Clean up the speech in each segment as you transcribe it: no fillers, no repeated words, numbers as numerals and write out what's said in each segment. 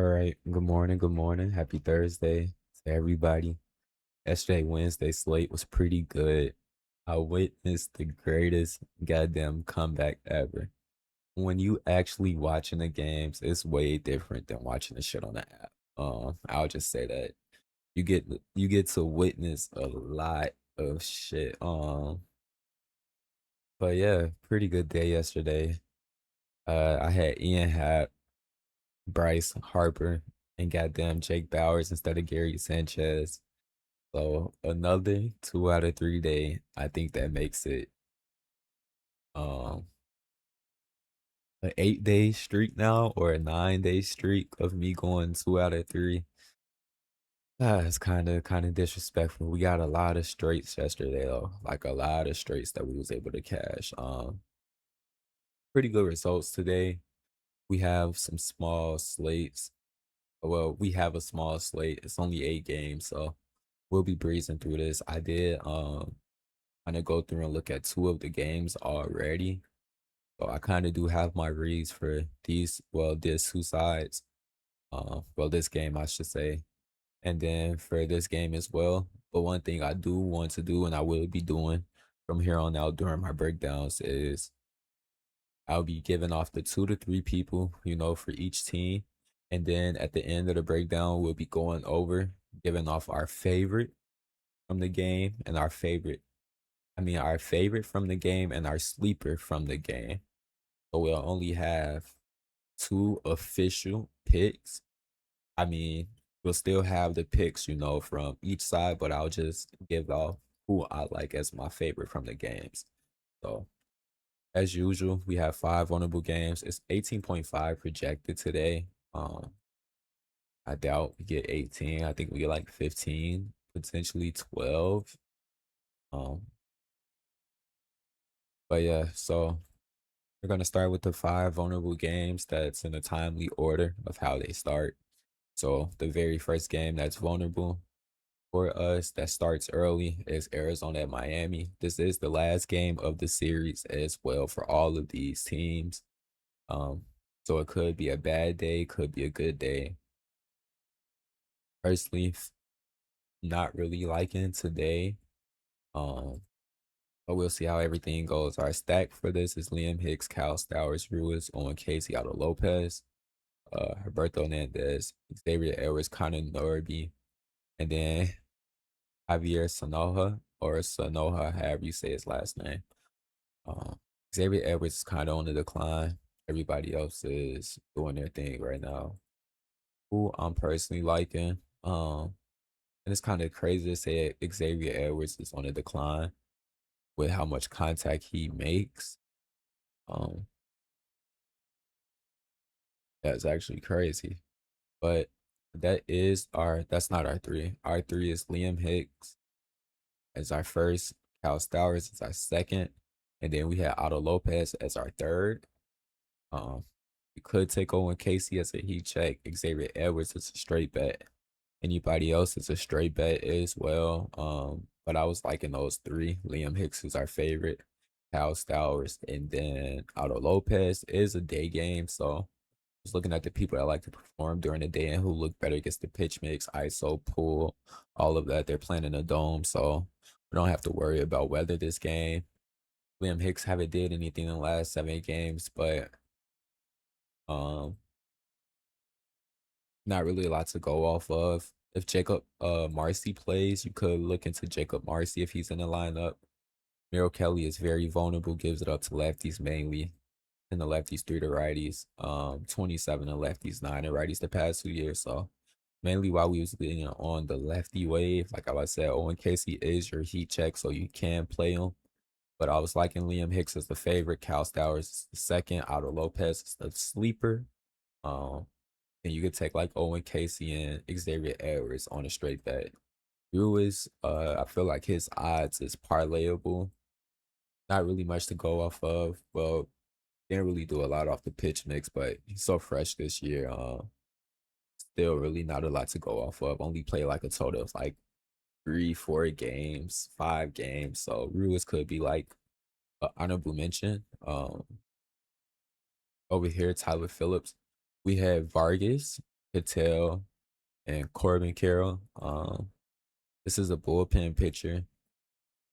All right. Good morning. Good morning. Happy Thursday to everybody. Yesterday, Wednesday slate was pretty good. I witnessed the greatest goddamn comeback ever. When you actually watching the games, it's way different than watching the shit on the app. I'll just say that you get to witness a lot of shit. But yeah, pretty good day yesterday. I had Ian Happ, Bryce Harper, and goddamn Jake Bowers instead of Gary Sanchez. So another 2 out of 3 day. I think that makes it um an 8 day streak now or a 9 day streak of me going 2 out of 3. It's kind of disrespectful. We got a lot of straights yesterday though, like a lot of straights that we was able to cash. Pretty good results today. We have some small slates. Well, we have a small slate. It's only 8 games, so we'll be breezing through this. I did kind of go through and look at two of the games already. So I kind of do have my reads for these two sides. This game I should say. And then for this game as well. But one thing I do want to do and I will be doing from here on out during my breakdowns is I'll be giving off the 2 to 3 people, for each team. And then at the end of the breakdown, we'll be going over, giving off our favorite from the game and our favorite from the game and our sleeper from the game. So we'll only have two official picks. I mean, we'll still have the picks, from each side, but I'll just give off who I like as my favorite from the games. So as usual, we have 5 vulnerable games. It's 18.5 projected today. I doubt we get 18. I think we get like 15, potentially 12. Um, but yeah, so we're gonna start with the 5 vulnerable games that's in a timely order of how they start. So the very first game that's vulnerable for us that starts early is Arizona at Miami. This is the last game of the series as well for all of these teams. Um, so it could be a bad day, could be a good day. Personally, not really liking today. Um, but we'll see how everything goes. Our stack for this is Liam Hicks, Cal Stowers, Ruiz, Owen Casey, Otto Lopez, Roberto Hernandez, Xavier Edwards, Connor Norby, and then Javier Sanoja or Sanoja, however you say his last name. Um, Xavier Edwards is kind of on the decline. Everybody else is doing their thing right now. Who I'm personally liking. And it's kind of crazy to say Xavier Edwards is on the decline with how much contact he makes. Um, that's actually crazy. But that's not our three. Our three is Liam Hicks as our first, Cal Stowers as our second, and then we had Otto Lopez as our third. Um, we could take Owen Casey as a heat check. Xavier Edwards is a straight bet. Anybody else is a straight bet as well. But I was liking those three. Liam Hicks is our favorite. Cal Stowers, and then Otto Lopez is a day game. So just looking at the people that like to perform during the day and who look better against the pitch mix, ISO, pool, all of that. They're playing in a dome, so we don't have to worry about weather this game. Liam Hicks haven't did anything in the last 7 games, but um, not really a lot to go off of. If Jacob Marcy plays, you could look into Jacob Marcy if he's in the lineup. Merrill Kelly is very vulnerable, gives it up to lefties mainly, and the lefties 3 to righties. 27 to lefties, 9 to righties the past 2 years. So mainly while we was being on the lefty wave, like I said, Owen Casey is your heat check, so you can play him. But I was liking Liam Hicks as the favorite, Cal Stowers is the second, Otto Lopez is the sleeper. Um, and you could take like Owen Casey and Xavier Edwards on a straight bet. Ruiz, I feel like his odds is parlayable. Not really much to go off of. Well, didn't really do a lot off the pitch mix, but he's so fresh this year. Still really not a lot to go off of. Only play like a total of like 3, 4 games, 5 games. So Ruiz could be like an honorable mention. Over here, Tyler Phillips. We had Vargas. Patel, and Corbin Carroll. This is a bullpen pitcher.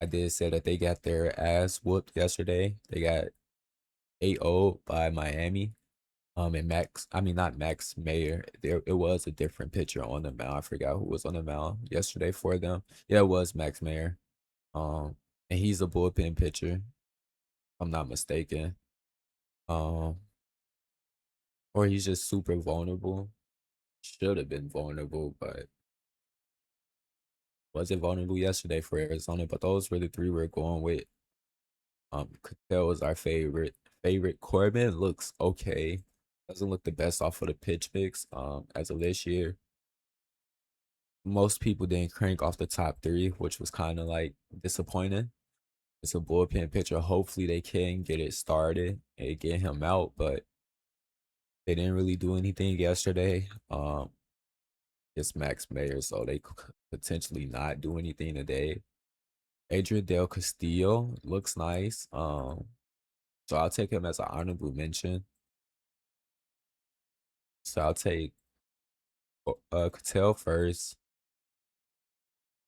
I did say that they got their ass whooped yesterday. They got 8-0 by Miami. And I mean not Max Mayer. There it was a different pitcher on the mound. I forgot who was on the mound yesterday for them. Yeah, it was Max Mayer. Um, and he's a bullpen pitcher, if I'm not mistaken. Um, or he's just super vulnerable. Should have been vulnerable, but wasn't vulnerable yesterday for Arizona. But those were the three we're going with. Cattell was our favorite. Corbin looks okay. Doesn't look the best off of the pitch mix. As of this year, most people didn't crank off the top three, which was kind of like disappointing. It's a bullpen pitcher. Hopefully, they can get it started and get him out, but they didn't really do anything yesterday. It's Max Mayer, so they could potentially not do anything today. Adrian Del Castillo looks nice. So I'll take him as an honorable mention. So I'll take Cattell first,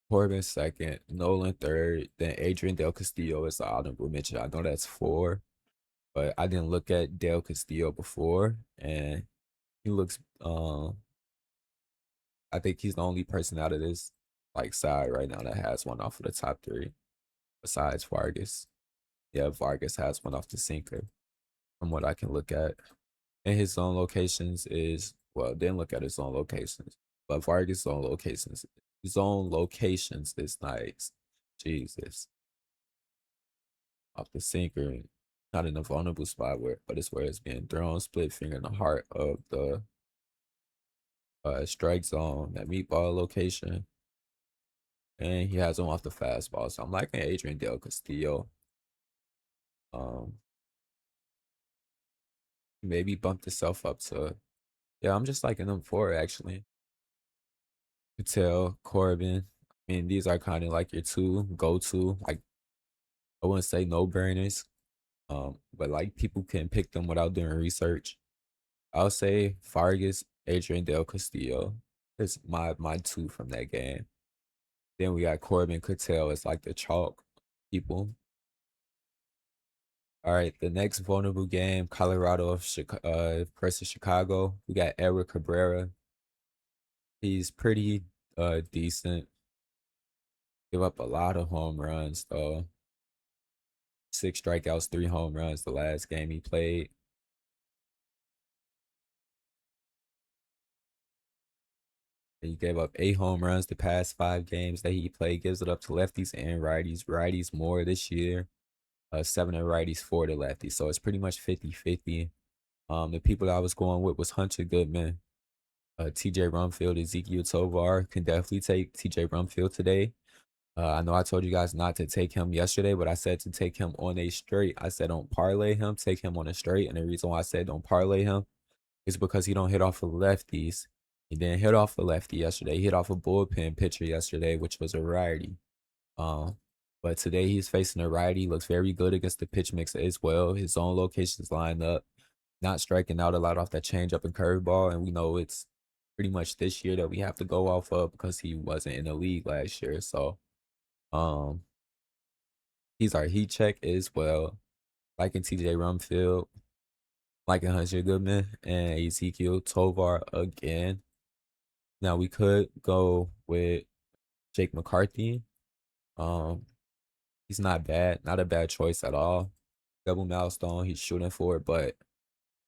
Corbin second, Nolan third, then Adrian Del Castillo is the honorable mention. I know that's four, but I didn't look at Del Castillo before, and he looks. I think he's the only person out of this like side right now that has one off of the top three, besides Vargas. Yeah, Vargas has one off the sinker, from what I can look at. And his zone locations is well, didn't look at his zone locations, but Vargas zone locations is nice. Jesus, off the sinker, not in a vulnerable spot where, but it's where it's being thrown, split finger in the heart of the strike zone, that meatball location, and he has him off the fastball. So I'm liking Adrian Del Castillo. Um, maybe bumped himself up to yeah. I'm just liking them four actually. Patel, Corbin. I mean, these are kind of like your two go-to. Like I wouldn't say no burners, but like people can pick them without doing research. I'll say Vargas, Adrian Del Castillo. It's my two from that game. Then we got Corbin Cattell. It's like the chalk people. All right, the next vulnerable game, Colorado versus Chicago. We got Edward Cabrera. He's pretty decent. Give up a lot of home runs though. 6 strikeouts, 3 home runs the last game he played. He gave up 8 home runs the past 5 games that he played. Gives it up to lefties and righties. Righties more this year. 7 of righties, 4 to lefties. So it's pretty much 50-50. The people that I was going with was Hunter Goodman, TJ Rumfield, Ezekiel Tovar. Can definitely take TJ Rumfield today. I know I told you guys not to take him yesterday, but I said to take him on a straight. I said don't parlay him, take him on a straight. And the reason why I said don't parlay him is because he don't hit off of lefties. He didn't hit off a lefty yesterday. He hit off a bullpen pitcher yesterday, which was a righty. Um, but today he's facing a righty. Looks very good against the pitch mix as well. His own locations lined up, not striking out a lot off that changeup and curveball. And we know it's pretty much this year that we have to go off of because he wasn't in the league last year. So um, he's our heat check as well. Liking TJ Rumfield, liking Hunter Goodman, and Ezekiel Tovar again. Now we could go with Jake McCarthy. Um, he's not bad, not a bad choice at all. Double milestone, he's shooting for it, but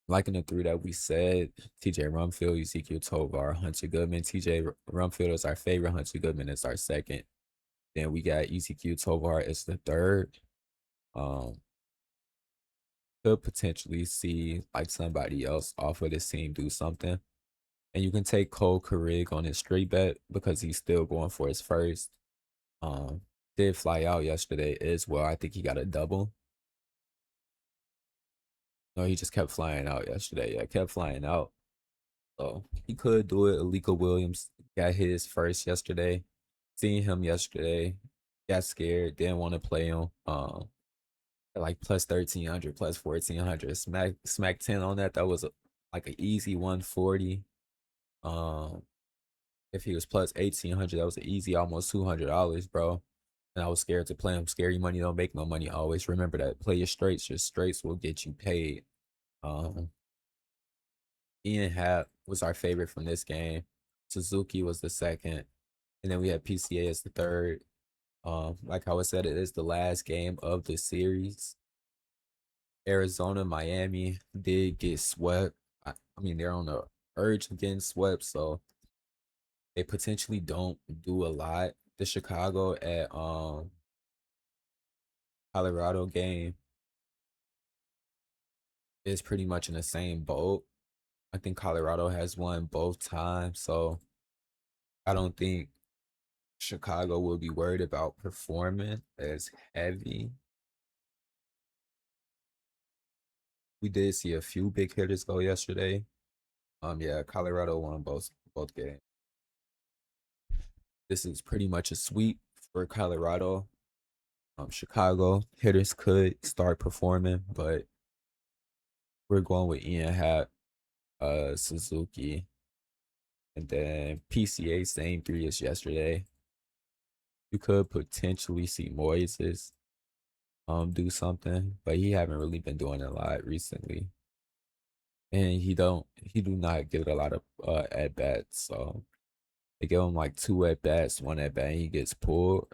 liking the three that we said, TJ Rumfield, Ezekiel Tovar, Hunter Goodman. TJ Rumfield is our favorite, Hunter Goodman is our second. Then we got Ezekiel Tovar as the third. Um, could potentially see like somebody else off of this team do something. And you can take Cole Carrig on his straight bet because he's still going for his first. Um, did fly out yesterday as well. I think he got a double. No, he just kept flying out yesterday. Yeah, kept flying out. So he could do it. Alika Williams got his first yesterday. Seeing him yesterday, got scared, didn't want to play him. Like plus 1300, plus 1400. Smack 10 on that. That was like an easy 140. Um, if he was plus 1,800, that was an easy almost $200, bro. And I was scared to play him. Scary money don't make no money. Always remember that. Play your straights. Your straights will get you paid. Um, Ian Happ was our favorite from this game. Suzuki was the second, and then we had PCA as the third. Like how I said, it is the last game of the series. Arizona, Miami did get swept. I mean, they're on the urge of getting swept, so they potentially don't do a lot. The Chicago at Colorado game is pretty much in the same boat. I think Colorado has won both times, so I don't think Chicago will be worried about performing as heavy. We did see a few big hitters go yesterday. Yeah, Colorado won both games. This is pretty much a sweep for Colorado. Chicago hitters could start performing, but we're going with Ian Happ, Suzuki, and then PCA same three as yesterday. You could potentially see Moises do something, but he haven't really been doing a lot recently. And he do not get a lot of at bats. So they give him like two at bats, one at bat, and he gets pulled.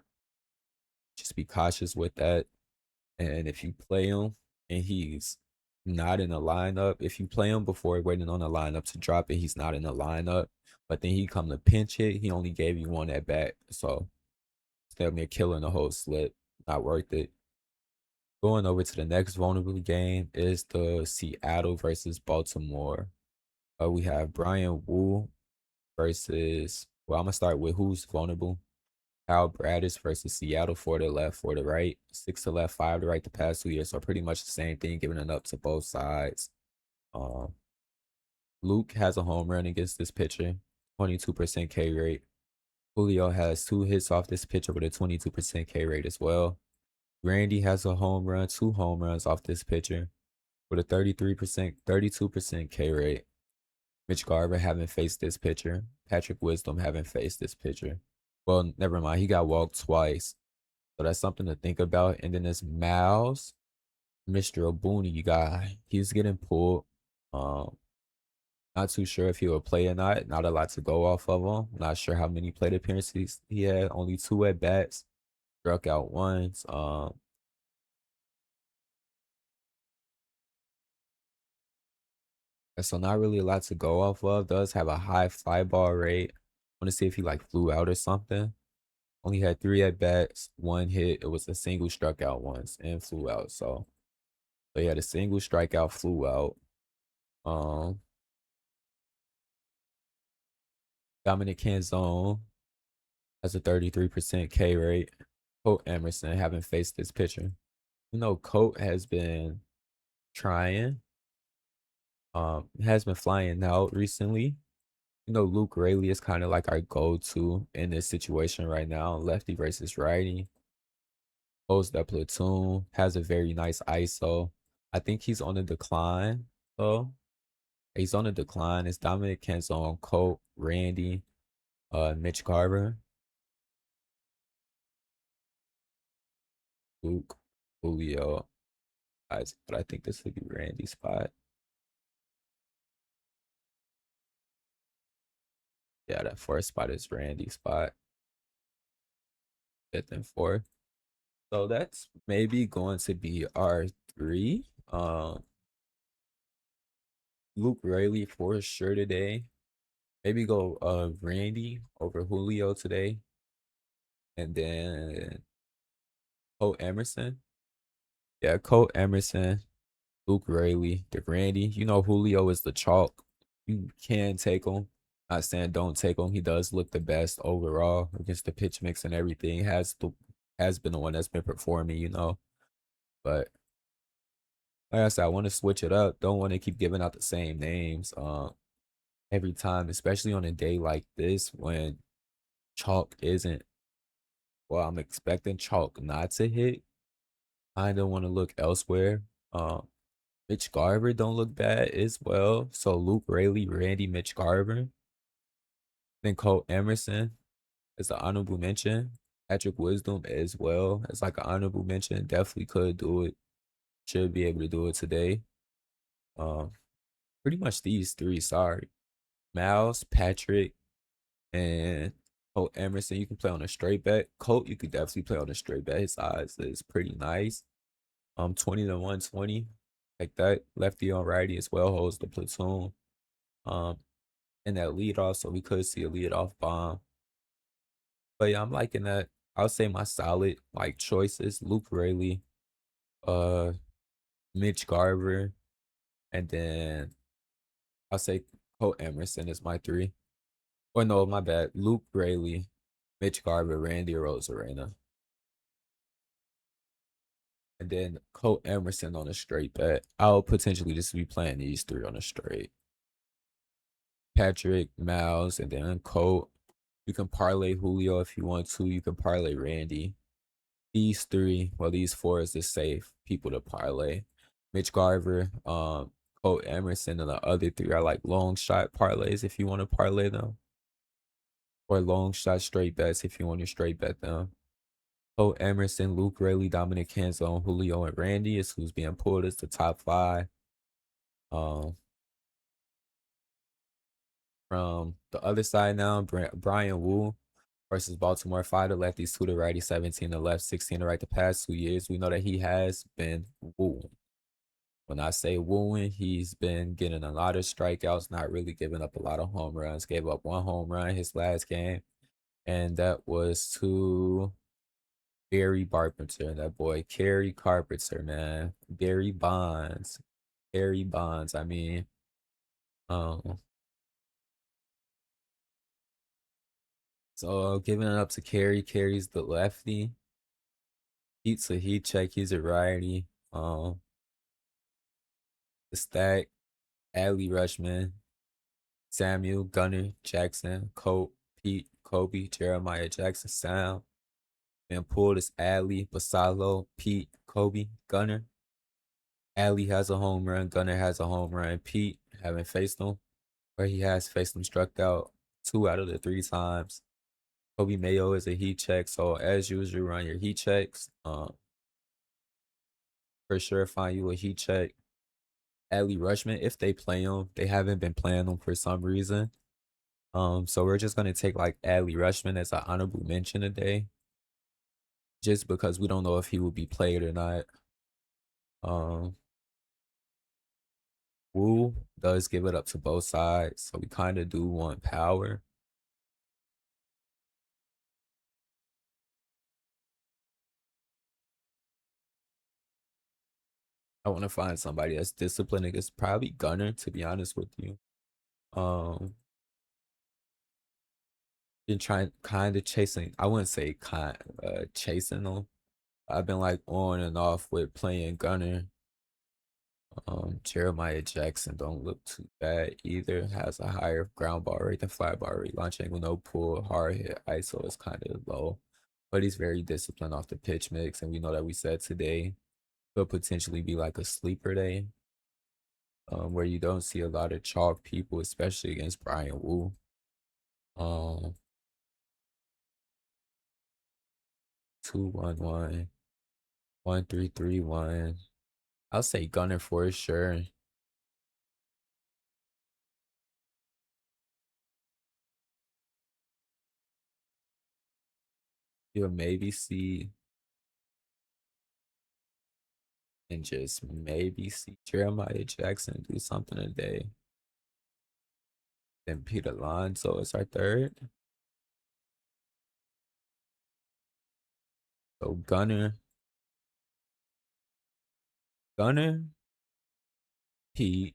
Just be cautious with that. And if you play him and he's not in the lineup, if you play him before waiting on the lineup to drop it, he's not in the lineup. But then he come to pinch hit, he only gave you one at bat. So it's damn near killing the whole slip. Not worth it. Going over to the next vulnerable game is the Seattle versus Baltimore. We have Brian Wu versus, well, I'm gonna start with who's vulnerable. Kyle Braddis versus Seattle, 4 to left, 4 to right, 6 to left, 5 to right the past 2 years. So pretty much the same thing, giving it up to both sides. Um, Luke has a home run against this pitcher, 22% K rate. Julio has 2 hits off this pitcher with a 22% K rate as well. Randy has a home run, 2 home runs off this pitcher with a 32% K rate. Mitch Garver haven't faced this pitcher. Patrick Wisdom haven't faced this pitcher. Well, never mind. He got walked twice. So that's something to think about. And then there's Miles, Mr. O'Booney guy. He's getting pulled. Um, Not too sure if he will play or not. Not a lot to go off of him. Not sure how many plate appearances he had. Only 2 at bats. Struck out once. So not really a lot to go off of. Does have a high fly ball rate. Want to see if he like flew out or something. Only had 3 at bats, 1 hit. It was a single, struck out once and flew out. So he had a single strikeout, flew out. Um, Dominic Canzone has a 33% K rate. Colt Emerson haven't faced this pitcher. Colt has been trying. Has been flying out recently. Luke Rayleigh is kind of like our go-to in this situation right now. Lefty versus righty. Holds that platoon. Has a very nice ISO. I think he's on the decline though. He's on the decline. It's Dominic Canzone, Colt, Randy, Mitch Garver, Luke, Julio, Isaac. But I think this would be Randy's spot. Yeah, that fourth spot is Randy's spot. Fifth and fourth. So that's maybe going to be our three. Luke Rayleigh for sure today. Maybe go Randy over Julio today. And then Colt Emerson. Yeah, Colt Emerson, Luke Rayleigh, the Randy. Julio is the chalk. You can take him. Not saying don't take him. He does look the best overall against the pitch mix and everything. Has been the one that's been performing. But like I said, I want to switch it up. Don't want to keep giving out the same names every time, especially on a day like this when chalk isn't. Well, I'm expecting chalk not to hit. I don't want to look elsewhere. Um, Mitch Garver don't look bad as well. So Luke Rayleigh, Randy, Mitch Garver. Then Cole Emerson is an honorable mention. Patrick Wisdom as well as like an honorable mention. Definitely could do it. Should be able to do it today. Um, Pretty much these three. Sorry, Miles, Patrick, and Colt Emerson. You can play on a straight bet. Colt, you could definitely play on a straight bet. His odds is pretty nice. 20 to 120, like that. Lefty on righty as well holds the platoon. Um, and that lead off, so we could see a lead off bomb. But yeah, I'm liking that. I'll say my solid like choices: Luke Rayleigh, uh, Mitch Garver, and then I'll say Colt Emerson is my three. Or no, my bad. Luke Rayleigh, Mitch Garver, Randy Rosarena, and then Colt Emerson on a straight bet. I'll potentially just be playing these three on a straight. Patrick, Miles, and then Colt. You can parlay Julio if you want to. You can parlay Randy. These three, well, these four is the safe people to parlay. Mitch Garver, Colt Emerson, and the other three are like long shot parlays if you want to parlay them, or long shot straight bets if you want to straight bet them. Colt Emerson, Luke Rayleigh, Dominic Canzone, Julio, and Randy is who's being pulled as the top five. Um, from the other side now, Brian Wu versus Baltimore fighter, lefties to the righty, 17 to left, 16 to right the past 2 years. We know that he has been wooing. When I say wooing, he's been getting a lot of strikeouts, not really giving up a lot of home runs. Gave up one home run his last game, and that was to Gary Carpenter. That boy, Gary Carpenter, man. Gary Bonds. Gary Bonds. I mean, um, so giving it up to Carey. Carey's the lefty. Heat's a heat check. He's a righty. The stack, Adley Rushman, Samuel, Gunner, Jackson, Colt, Pete, Kobe, Jeremiah Jackson, Sam. Then pulled is Adley, Basalo, Pete, Kobe, Gunner. Adley has a home run. Gunner has a home run. Pete haven't faced him, or he has faced him struck out 2 out of the 3 times. Kobe Mayo is a heat check. So as usual, run your heat checks. For sure find you a heat check. Adley Rushman, if they play him, they haven't been playing him for some reason. So we're just gonna take like Adley Rushman as an honorable mention today, just because we don't know if he will be played or not. Um, Wu does give it up to both sides, so we kind of do want power. I want to find somebody that's disciplined. It's probably Gunner, to be honest with you. Um, been trying kind of chasing. I wouldn't say chasing them. I've been like on and off with playing Gunner. Jeremiah Jackson don't look too bad either. Has a higher ground ball rate than fly ball rate. Launch angle, no pull, hard hit, ISO is kind of low, but he's very disciplined off the pitch mix, and we know that we said today could potentially be like a sleeper day, where you don't see a lot of chalk people, especially against Brian Wu. Um, 2-1-1, 1-3-3-1. I'll say Gunner for sure. You'll maybe see and just maybe see Jeremiah Jackson do something today. Then Pete Alonso is our third. So Gunner, Pete,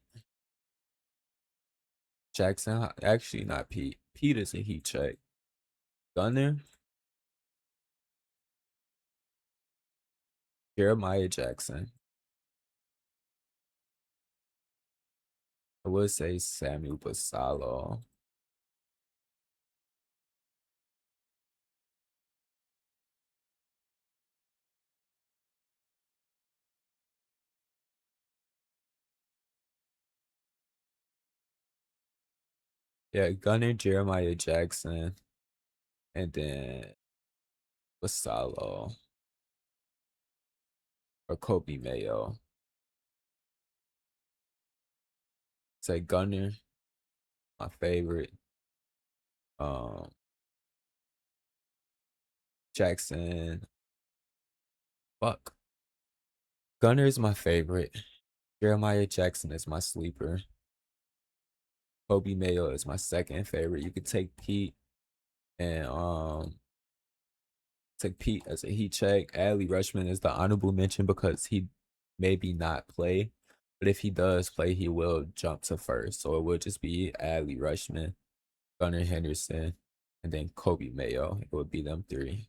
Jackson. Actually, not Pete. Pete is a heat check. Gunner, Jeremiah Jackson. I would say Samuel Basalo. Yeah, Gunner, Jeremiah Jackson, and then Basalo or Kobe Mayo. Say Gunner, my favorite. Um, Jackson, fuck. Gunner is my favorite. Jeremiah Jackson is my sleeper. Kobe Mayo is my second favorite. You could take Pete and take Pete as a heat check. Adley Rushman is the honorable mention because he maybe not play, but if he does play, he will jump to first. So it would just be Adley Rushman, Gunnar Henderson, and then Kobe Mayo. It would be them three.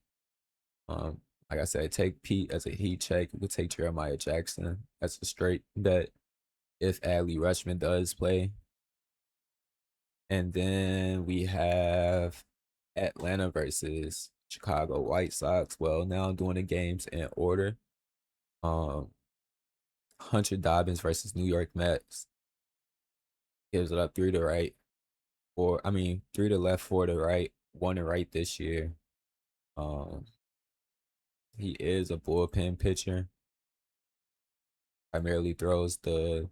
Um, like I said, take Pete as a heat check. You could take Jeremiah Jackson as a straight bet if Adley Rushman does play. And then we have Atlanta versus Chicago White Sox. Well, now I'm doing the games in order. Um, Hunter Dobbins versus New York Mets. Gives it up three to right, three to left, four to right, one to right this year. Um, he is a bullpen pitcher. Primarily throws the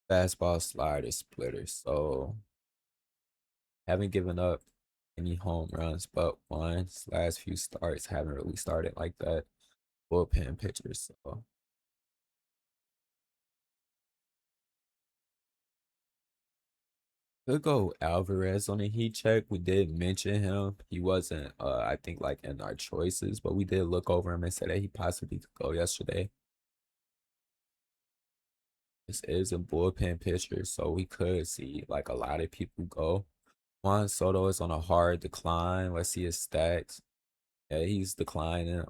fastball, slider, splitter. So haven't given up any home runs but one. His last few starts haven't really started like that. Bullpen pitchers. So could go Alvarez on a heat check. We did mention him. He wasn't I think like in our choices, but we did look over him and said that he possibly could go yesterday. This is a bullpen pitcher, so we could see like a lot of people go. Juan Soto is on a hard decline. Let's see his stats. Yeah, he's declining.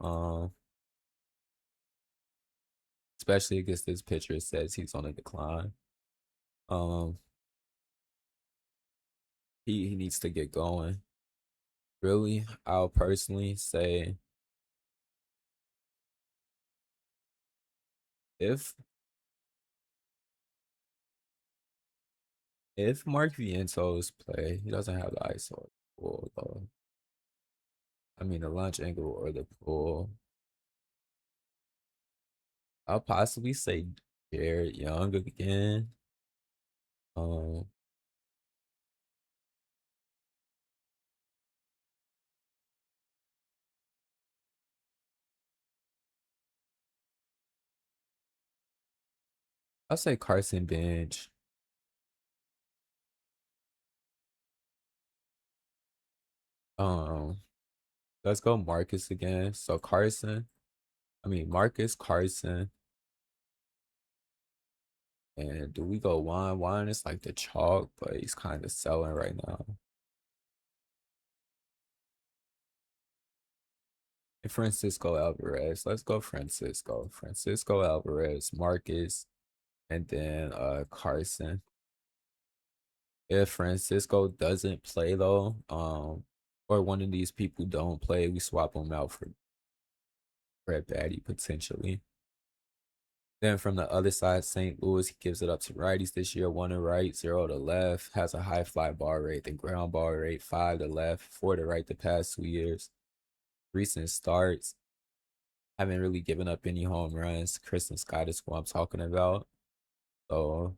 Especially against this pitcher, it says he's on a decline. Um, he needs to get going. Really, I'll personally say if Mark Vientos play, he doesn't have the ISO pull though. I mean the launch angle or the pull. I'll possibly say Jared Young again. Um, I'll say Carson Bench. Um, let's go Marcus again. So Marcus Carson. And do we go Juan? Juan is like the chalk, but he's kind of selling right now. And Francisco Alvarez. Let's go Francisco. Francisco Alvarez, Marcus, and then Carson. If Francisco doesn't play though, or one of these people don't play, we swap them out for Brett Batty potentially. Then from the other side, St. Louis, he gives it up to righties this year. One to right, zero to left. Has a high fly ball rate, then ground ball rate, five to left, four to right the past 2 years. Recent starts, haven't really given up any home runs. Kristen Scott is who I'm talking about. So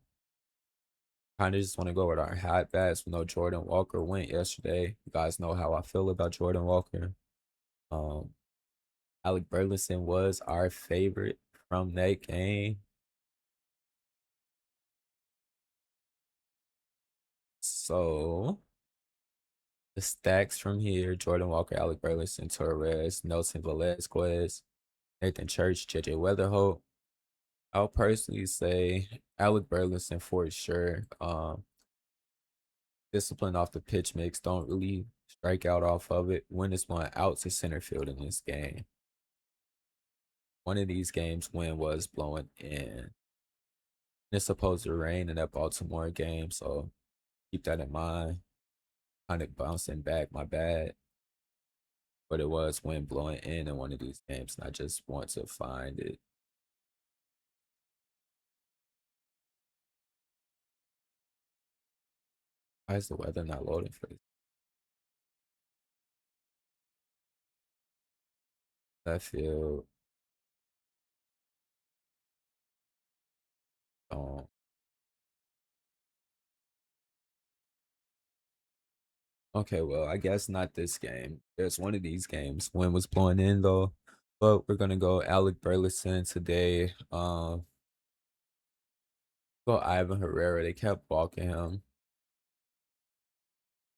kind of just want to go with our hot bats. We know Jordan Walker went yesterday. You guys know how I feel about Jordan Walker. Um, Alec Burleson was our favorite from that game. So the stacks from here: Jordan Walker, Alec Burleson, Torres, Nelson Velasquez, Nathan Church, JJ Weatherholt. I'll personally say Alec Burleson for sure. Discipline off the pitch mix, don't really strike out off of it. When is one out to center field in this game? One of these games when was blowing in. It's supposed to rain in that Baltimore game, so keep that in mind. Kind of bouncing back, my bad. But it was wind blowing in one of these games, and I just want to find it. Why is the weather not loading for this? I feel um okay, well, I guess not this game. There's one of these games. Wind was blowing in though. But we're gonna go Alec Burleson today. Go Ivan Herrera. They kept balking him.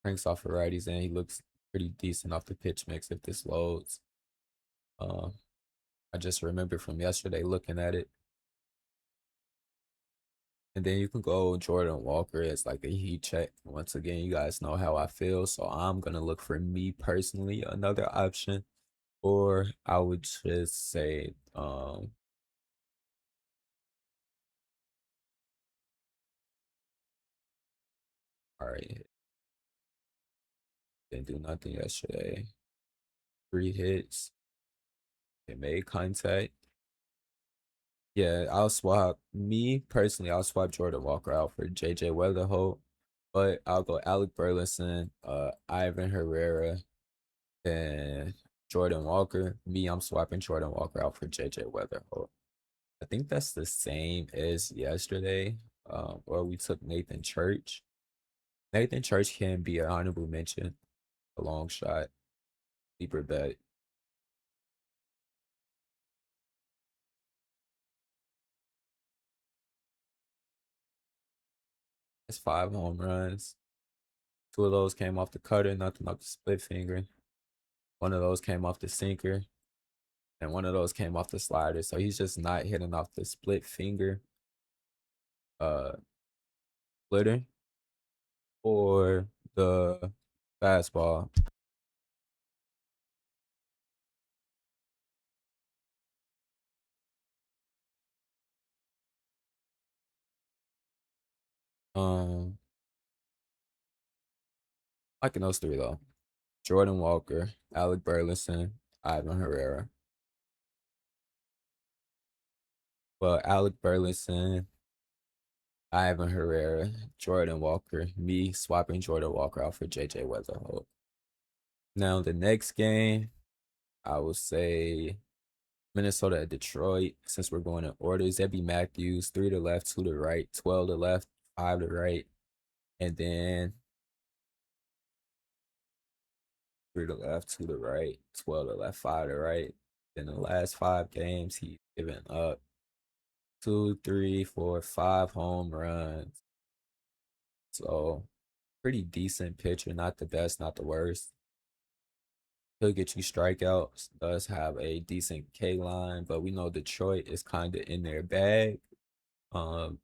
Cranks off varieties and he looks pretty decent off the pitch mix if this loads. Um, I just remember from yesterday looking at it. And then you can go Jordan Walker as like a heat check. Once again, you guys know how I feel. So I'm gonna look for me personally another option. Or I would just say, all right, didn't do nothing yesterday. 3 hits, they made contact. Yeah, I'll swap me personally, I'll swap Jordan Walker out for JJ Weatherholt, but I'll go Alec Burleson, Ivan Herrera, and Jordan Walker. Me, I'm swapping Jordan Walker out for JJ Weatherholt. I think that's the same as yesterday, where we took Nathan Church. Nathan Church can be an honorable mention, a long shot, deeper bet. It's 5 home runs. Two of those came off the cutter, nothing off the split finger. One of those came off the sinker, and one of those came off the slider. So he's just not hitting off the split finger uh splitter or the fastball. Um, liking those three though. Jordan Walker, Alec Burleson, Ivan Herrera. Well, Alec Burleson, Ivan Herrera, Jordan Walker, me swapping Jordan Walker out for JJ Weatherholt. Now the next game, I would say Minnesota at Detroit. Since we're going in order, Zebby Matthews, 3 to left, 2 to right, 12 to left, 5 to right, and then 3 to left, 2 to right, 12 to left, 5 to right. In the last 5 games, he's given up two, three, four, 5 home runs. So pretty decent pitcher, not the best, not the worst. He'll get you strikeouts, does have a decent K line, but we know Detroit is kind of in their bag. Um,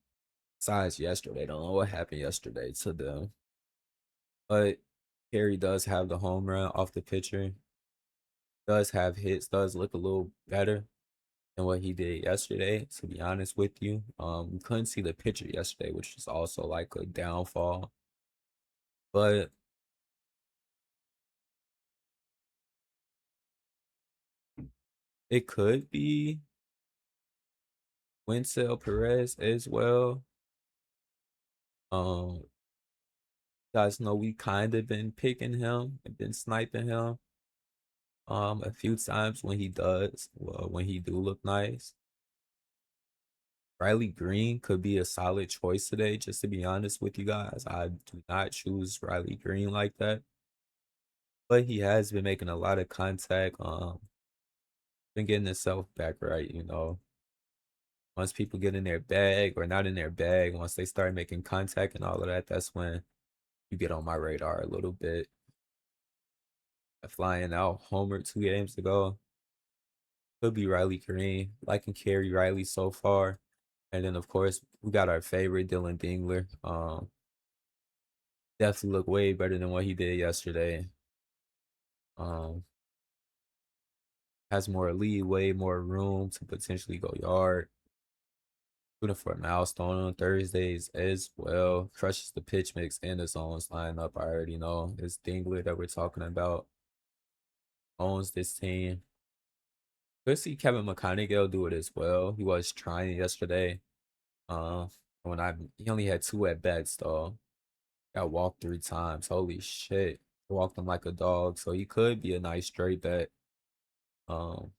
Besides yesterday, don't know what happened yesterday to them. But Perry does have the home run off the pitcher, does have hits, does look a little better than what he did yesterday, to be honest with you. We couldn't see the pitcher yesterday, which is also like a downfall. But it could be Winsell Perez as well. Um, you guys know we kind of been picking him and been sniping him a few times when he does, well, when he do look nice. Riley Green could be a solid choice today, just to be honest with you guys. I do not choose Riley Green like that, but he has been making a lot of contact, been getting himself back right, you know. Once people get in their bag or not in their bag, once they start making contact and all of that, that's when you get on my radar a little bit. Flying out homer 2 games ago. Could be Riley Green. Liking Carey Riley so far. And then of course we got our favorite Dylan Dingler. Definitely look way better than what he did yesterday. Um, has more leeway, more room to potentially go yard. Shooting for a milestone on Thursdays as well. Crushes the pitch mix and the zones lineup. I already know it's Dingler that we're talking about. Owns this team. Could see Kevin McConaughey do it as well. He was trying yesterday. Uh, when I he only had 2 at bats though. Got walked 3 times. Holy shit. Walked him like a dog. So he could be a nice straight bet. Um,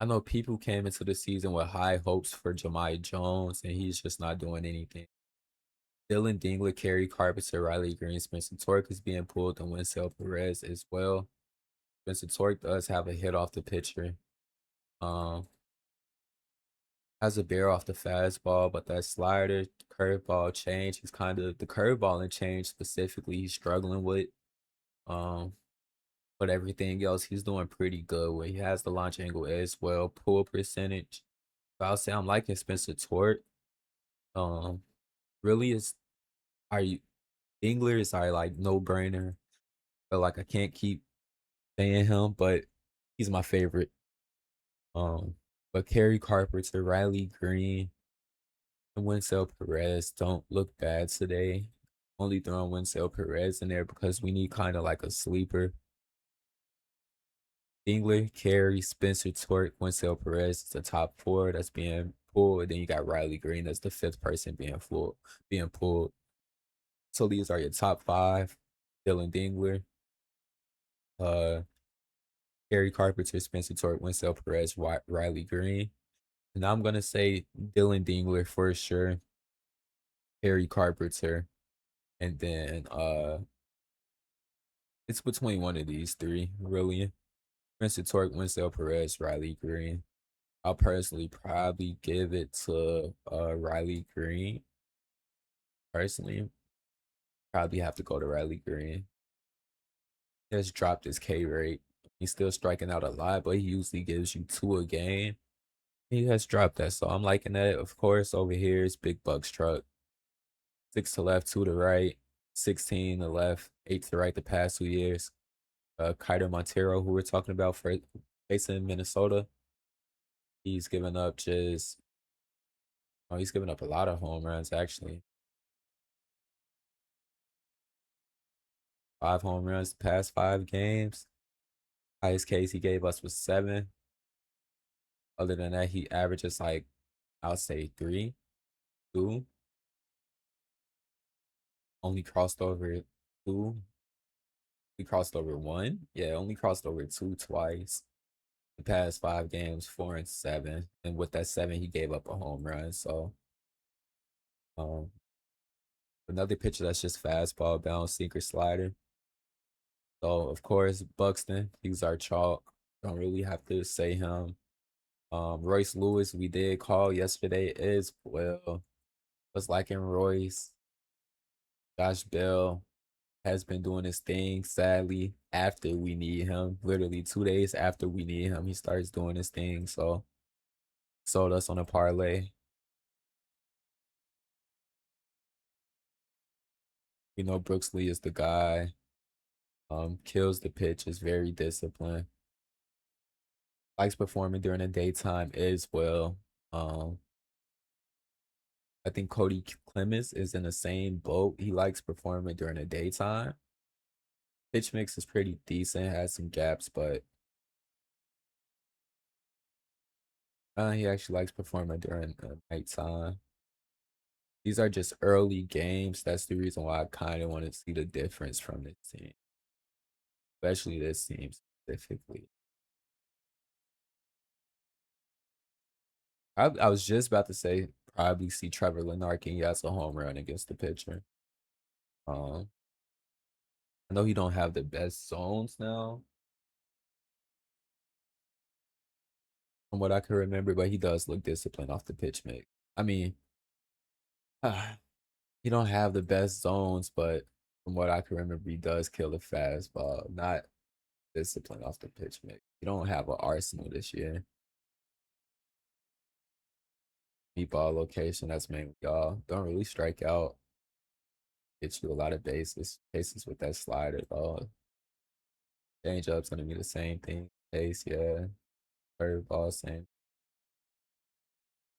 I know people came into the season with high hopes for Jahmai Jones, and he's just not doing anything. Dylan Dingler, Kerry Carpenter, Riley Green, Spencer Tork is being pulled, and Winsell Perez as well. Spencer Tork does have a hit off the pitcher. Um, has a bear off the fastball, but that slider, curveball change, he's kind of the curveball and change specifically he's struggling with. Um, but everything else he's doing pretty good with. He has the launch angle as well, pull percentage. So I'll say I'm liking Spencer Tork. Um, really is are you Englers are like no brainer. But like I can't keep saying him, but he's my favorite. Um, but Kerry Carpenter, Riley Green, and Winsell Perez don't look bad today. Only throwing Winsell Perez in there because we need kind of like a sleeper. Dingler, Carey, Spencer Tork, Winsell Perez is the top four that's being pulled. Then you got Riley Green that's the fifth person being pulled. So these are your top five. Dylan Dingler, uh, Carey Carpenter, Spencer Tork, Winsell Perez, Riley Green. And I'm gonna say Dylan Dingler for sure, Carey Carpenter, and then it's between one of these three, really. Spencer Tork, Winsell Perez, Riley Green. I'll personally probably give it to Riley Green. Personally, probably have to go to Riley Green. He has dropped his K rate. He's still striking out a lot, but he usually gives you two a game. He has dropped that, so I'm liking that. Of course, over here is Big Buck's truck. Six to left, two to right, 16 to left, eight to right the past 2 years. Kiter Montero, who we're talking about for facing Minnesota, he's given up just oh, he's given up a lot of home runs actually. 5 home runs the past 5 games. Highest case he gave us was 7. Other than that, he averages like I'll say 3, 2. Only crossed over 2. He crossed over 1. Yeah, only crossed over 2 twice. The past 5 games, 4 and 7. And with that 7, he gave up a home run. So um another pitcher that's just fastball, bounce, sinker, slider. So of course, Buxton, he's our chalk. Don't really have to say him. Royce Lewis, we did call yesterday as well. Was liking Royce. Josh Bell has been doing his thing, sadly, after we need him. Literally 2 days after we need him, he starts doing his thing. So sold us on a parlay. We know Brooks Lee is the guy. Kills the pitch, is very disciplined. Likes performing during the daytime as well. Um, I think Cody Clemens is in the same boat. He likes performing during the daytime. Pitch mix is pretty decent, has some gaps, but he actually likes performing during the nighttime. These are just early games. That's the reason why I kind of want to see the difference from this team, especially this team specifically. I was just about to say probably see Trevor Lenarkin. He has a home run against the pitcher. Um, I know he don't have the best zones now, from what I can remember, but he does look disciplined off the pitch mix. I mean, he don't have the best zones, but from what I can remember, he does kill the fastball. Not disciplined off the pitch mix. He don't have an arsenal this year. Meatball location, that's mainly y'all. Don't really strike out. Get you a lot of bases with that slider though. Change up's gonna be the same thing. Pace, yeah. Curveball, same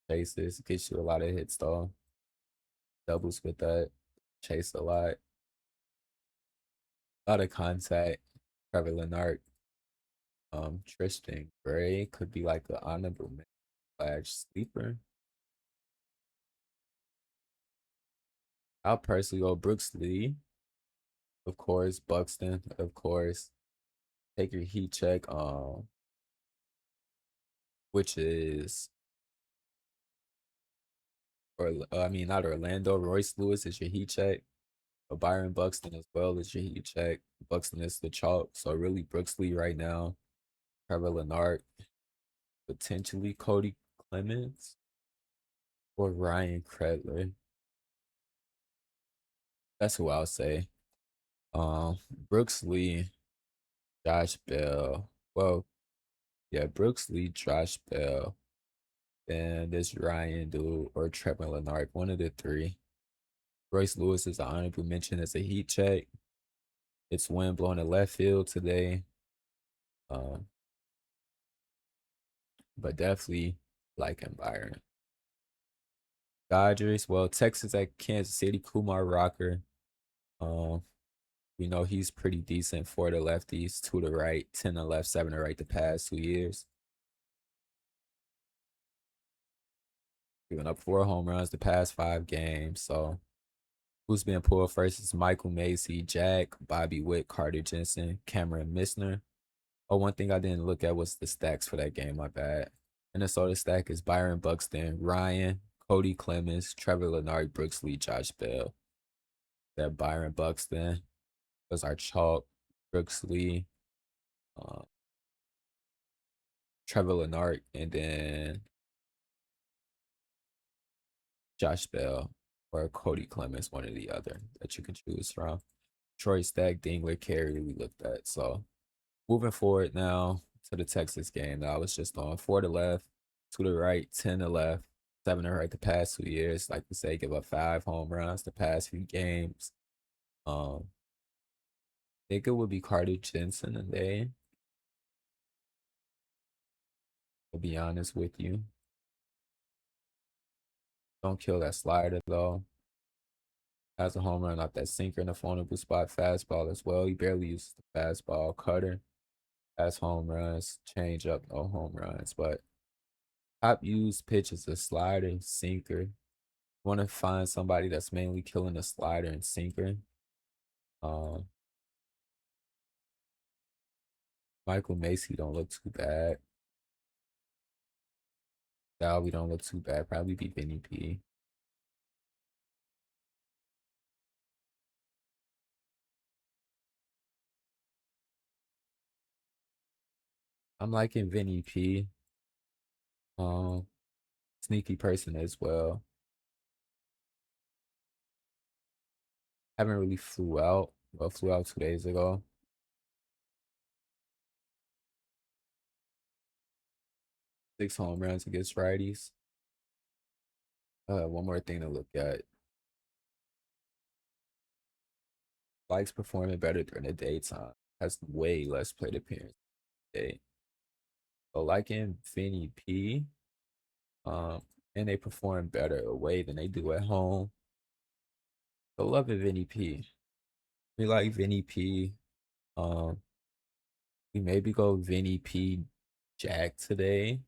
bases. Gets you a lot of hits though. Doubles with that. Chase a lot. A lot of contact. Trevor Leonard. Tristan Gray could be like an honorable flash sleeper. I'll personally go Brooks Lee, of course, Buxton, of course. Take your heat check, which is or I mean not Orlando. Royce Lewis is your heat check. But Byron Buxton as well is your heat check. Buxton is the chalk. So really Brooks Lee right now. Trevor Leonard, potentially Cody Clemens or Ryan Credler. That's who I'll say. Brooks Lee, Josh Bell. Well, yeah, Brooks Lee, Josh Bell, then this Ryan dude or Trevor Leonard, one of the three. Royce Lewis is an honorable mention as a heat check. It's wind blowing to left field today. Um, but definitely like Byron. Dodgers, well, Texas at Kansas City, Kumar Rocker. Um, we know he's pretty decent for the lefties, two to right, 10 to left, seven to right the past 2 years. Giving up 4 home runs the past 5 games. So who's being pulled first is Michael Macy, Jack, Bobby Witt, Carter Jensen, Cameron Missner. Oh, one thing I didn't look at was the stacks for that game. My bad. Minnesota stack is Byron Buxton, Ryan, Cody Clemens, Trevor Leonard, Brooks Lee, Josh Bell. That Byron Buxton was our chalk. Brooks Lee, uh, Trevor Leonard, and then Josh Bell or Cody Clemens, one or the other that you can choose from. Troy Stack, Dingler, Carey, we looked at. So moving forward now to the Texas game that I was just on. 4 to left, 2 to right, 10 to left, 7 to right the past 2 years. Like we say, give up 5 home runs the past few games. Um, I think it would be Carter Jensen today. To be honest with you, don't kill that slider though. Has a home run off that sinker in the vulnerable spot fastball as well. He barely uses the fastball cutter. Has home runs, change up, no home runs. But top used pitch is a slider, sinker. Want to find somebody that's mainly killing the slider and sinker. Um, Michael Macy don't look too bad. Dalby don't look too bad. Probably be Vinny P. I'm liking Vinny P. Um, Sneaky person as well. Haven't really flew out. Well, flew out 2 days ago. 6 home runs against righties. One more thing to look at. Likes performing better during the daytime. Has way less plate appearance today. So liking Vinny P. Um, and they perform better away than they do at home. So love it, Vinny P. We like Vinny P. Um, we maybe go Vinny P. Jack today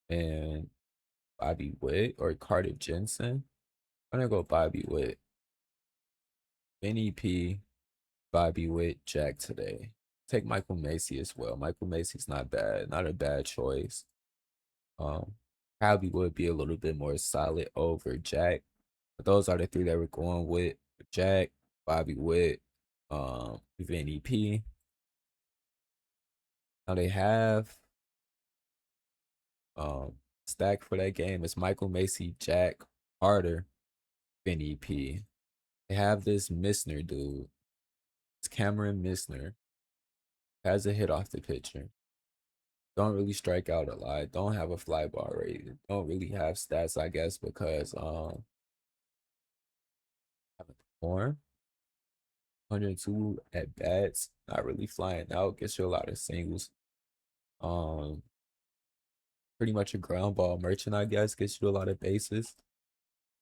and Bobby Witt or Carter Jensen. I'm gonna go Bobby Witt. Vinny P. Bobby Witt, Jack today. Take Michael Macy as well. Michael Macy's not bad, not a bad choice. Um, Probably would be a little bit more solid over Jack. But those are the three that we're going with. Jack, Bobby Witt, Vinny P. Now they have um stack for that game is Michael Macy, Jack, Carter, Vinny P. They have this Missner dude. It's Cameron Missner. Has a hit off the pitcher. Don't really strike out a lot. Don't have a fly ball rate. Don't really have stats, I guess, because haven't performed. 102 at bats, not really flying out. Gets you a lot of singles. Um, Pretty much a ground ball merchant, I guess. Gets you a lot of bases.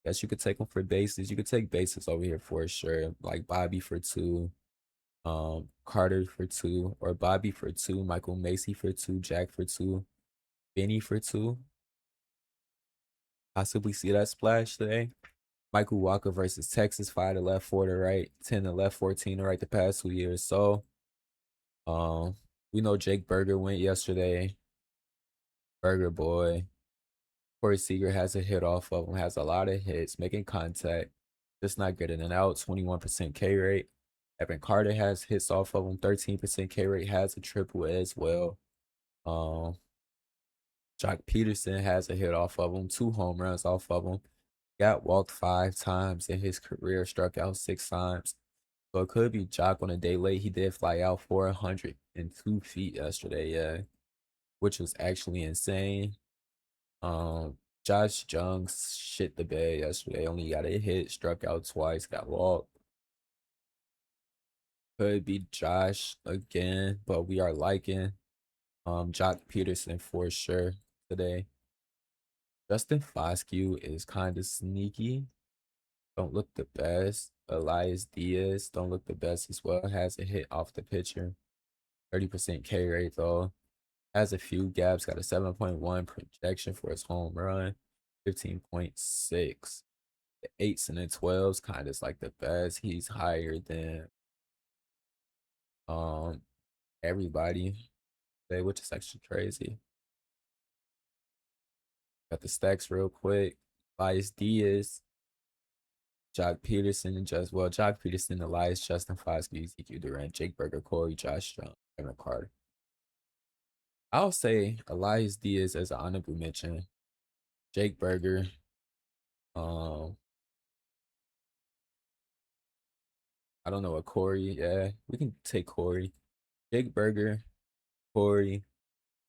Guess you could take them for bases. You could take bases over here for sure. Like Bobby for two, Carter for two, or Bobby for two, Michael Macy for two, Jack for two, Benny for two. Possibly see that splash today. Michael Walker versus Texas, 5 to left, 4 to right, 10 to left, 14 to right the past 2 years. So um we know Jake Berger went yesterday. Burger Boy. Corey Seager has a hit off of him, has a lot of hits, making contact, just not getting an out, 21% K rate. Evan Carter has hits off of him, 13% K rate, has a triple as well. Um, Jock Peterson has a hit off of him, 2 home runs off of him. Got walked 5 times in his career, struck out 6 times. So it could be Jock on a day late. He did fly out 402 feet yesterday, yeah, which was actually insane. Um, Josh Jung shit the bed yesterday. Only got a hit, struck out twice, got walked. Could be Josh again, but we are liking Jock Peterson for sure today. Justin Foscue is kind of sneaky. Don't look the best. Elias Diaz don't look the best as well. Has a hit off the pitcher. 30% K rate though. Has a few gaps. Got a 7.1 projection for his home run. 15.6. The 8s and the 12s kind of is like the best. He's higher than um everybody, which is actually crazy. Got the stacks real quick. Elias Diaz, Jock Peterson, and Jock Peterson, Elias, Justin Fosky, Ezekiel Durant, Jake Berger, Corey, Josh Strong, Evan Carter. I'll say Elias Diaz as an honorable mention. Jake Berger, um, I don't know what Corey. Yeah, we can take Corey. Jake Berger, Corey,